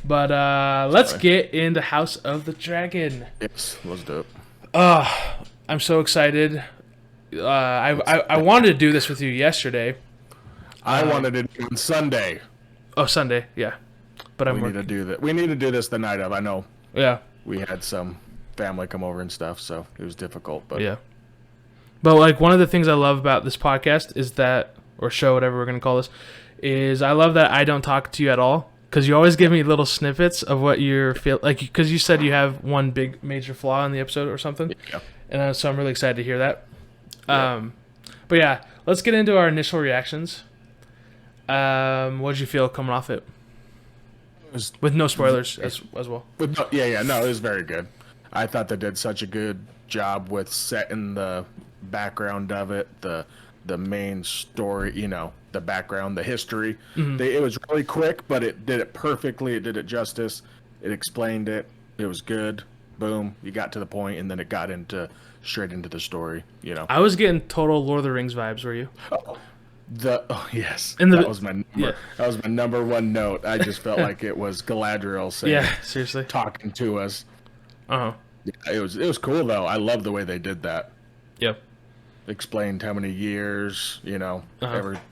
But let's get into House of the Dragon. Yes, let's do it. I'm so excited. I wanted to do this with you yesterday. I wanted it on Sunday. Oh, Sunday, yeah. But We need to do that. We need to do this the night of. I know. Yeah. We had some family come over and stuff, so it was difficult. But yeah. But like one of the things I love about this podcast is that, or show, whatever we're gonna call this, is I love that I don't talk to you at all. Because you always give me little snippets of what you feel like. Because you said you have one big major flaw in the episode or something, yeah. And so I'm really excited to hear that. Yeah. But yeah, let's get into our initial reactions. What did you feel coming off it? With no spoilers as well. No, it was very good. I thought they did such a good job with setting the background of it, the main story, the background, the history. Mm-hmm. It was really quick, but it did it perfectly. It did it justice. It explained it. It was good. Boom. You got to the point, and then it got straight into the story. I was getting total Lord of the Rings vibes. Were you? Yes. That was my number. Yeah. That was my number one note. I just felt like it was Galadriel saying, yeah, seriously, talking to us. Yeah, it was cool though. I love the way they did that. Yep. Explained how many years, the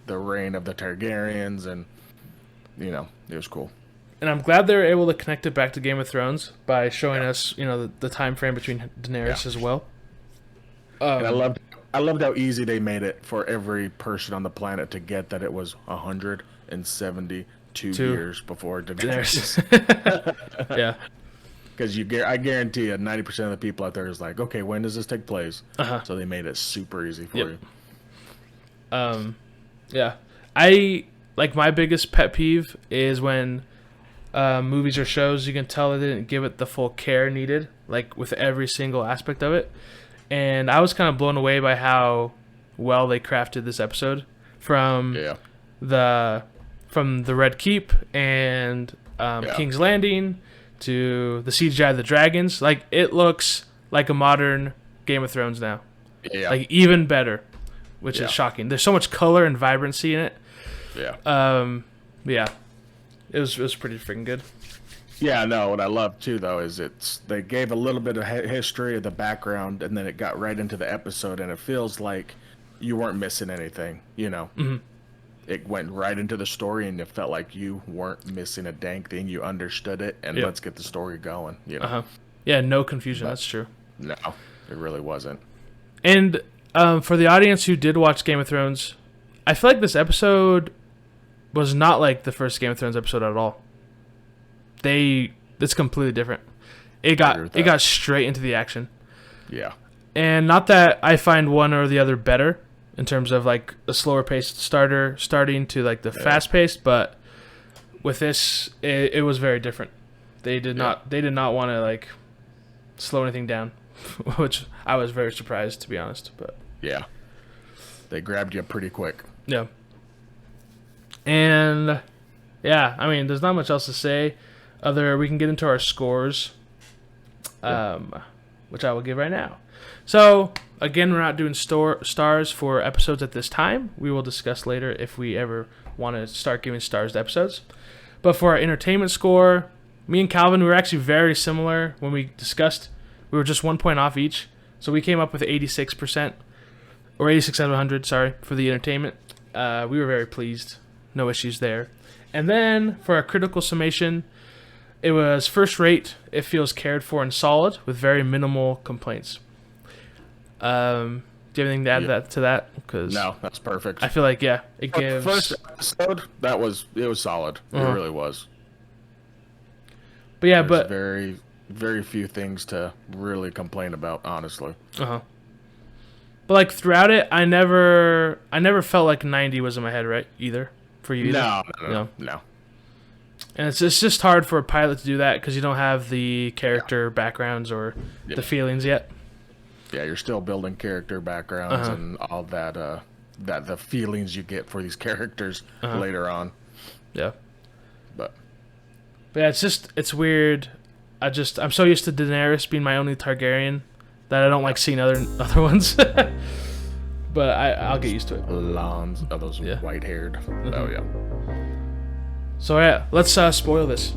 reign of the Targaryens, and it was cool. And I'm glad they were able to connect it back to Game of Thrones by showing us, the time frame between Daenerys as well. And I loved how easy they made it for every person on the planet to get that it was 172 years before Daenerys. Yeah. Because I guarantee you, 90% of the people out there is like, okay, when does this take place? So they made it super easy for you. Yeah. My biggest pet peeve is when movies or shows, you can tell they didn't give it the full care needed, like with every single aspect of it. And I was kind of blown away by how well they crafted this episode from the Red Keep and King's Landing to the CGI of the dragons. Like, it looks like a modern Game of Thrones now. Yeah. Like, even better, which is shocking. There's so much color and vibrancy in it. Yeah. Yeah. It was pretty freaking good. Yeah, no, what I love too though is they gave a little bit of history of the background, and then it got right into the episode, and it feels like you weren't missing anything, Mm-hmm. It went right into the story, and it felt like you weren't missing a dang thing. You understood it, and let's get the story going. Yeah, no confusion. That's true. No, it really wasn't. And for the audience who did watch Game of Thrones, I feel like this episode was not like the first Game of Thrones episode at all. It's completely different. It got straight into the action. Yeah. And not that I find one or the other better in terms of like a slower paced starting to like the fast paced, but with this it was very different. They did not want to like slow anything down, which I was very surprised, to be honest, but yeah. They grabbed you pretty quick. Yeah. And yeah, I mean, there's not much else to say other. We can get into our scores, which I will give right now. So again, we're not doing stars for episodes at this time. We will discuss later if we ever want to start giving stars to episodes. But for our entertainment score, me and Calvin, we were actually very similar when we discussed. We were just 1 point off each, so we came up with 86%, or 86 out of 100. Sorry, for the entertainment. We were very pleased. No issues there. And then for our critical summation, it was first rate. It feels cared for and solid with very minimal complaints. Do you have anything to add to that? Because no, that's perfect. I feel like it gives. First episode, it was solid. It really was. But yeah, There's very, very few things to really complain about, honestly. But like throughout it, I never felt like 90 was in my head, right? Either for you. Either? No. And it's just hard for a pilot to do that because you don't have the character backgrounds or the feelings yet. Yeah, you're still building character backgrounds and all that. The feelings you get for these characters later on. Yeah. But yeah, it's weird. I'm so used to Daenerys being my only Targaryen that I don't like seeing other ones. But I'll get used to it. Lawns of those white-haired. Oh yeah. So yeah, let's spoil this.